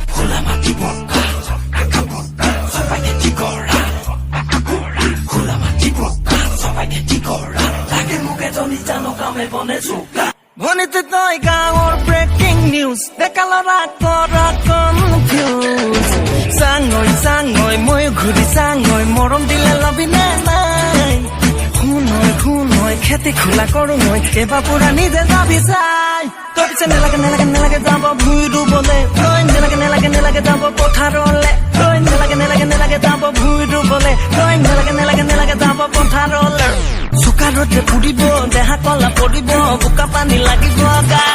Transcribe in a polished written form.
খোলা মাটি বক্কা সবাইকে ঠিক করা খোলা মাটি বক্কা সবাইকে ঠিক করা লাগে মুখে জনি জানো কামে বনে চোকা ভনিতে তই গাঁৱৰ ব্ৰেকিং নিউজ ডেকা ল'ৰা কৰা কনফিউজ চাঙৈ মই ঘূৰি চাঙৈ মৰম দিলে লবিনে নাই শুনৈ খেতি খোলা কৰো মই এবাৰ পুৰা নিজে যাবি চাই তই পিছে নেলাগে যাব ভুই ৰুবলে তই নেলাগে যাব পথাৰলে তই নেলাগে যাব ভুই ৰুবলে তই নেলাগে যাব পথাৰলে চোকা ৰ'দে পুৰিব দেহা কলা পৰিব বোকা পানী লাগিব গা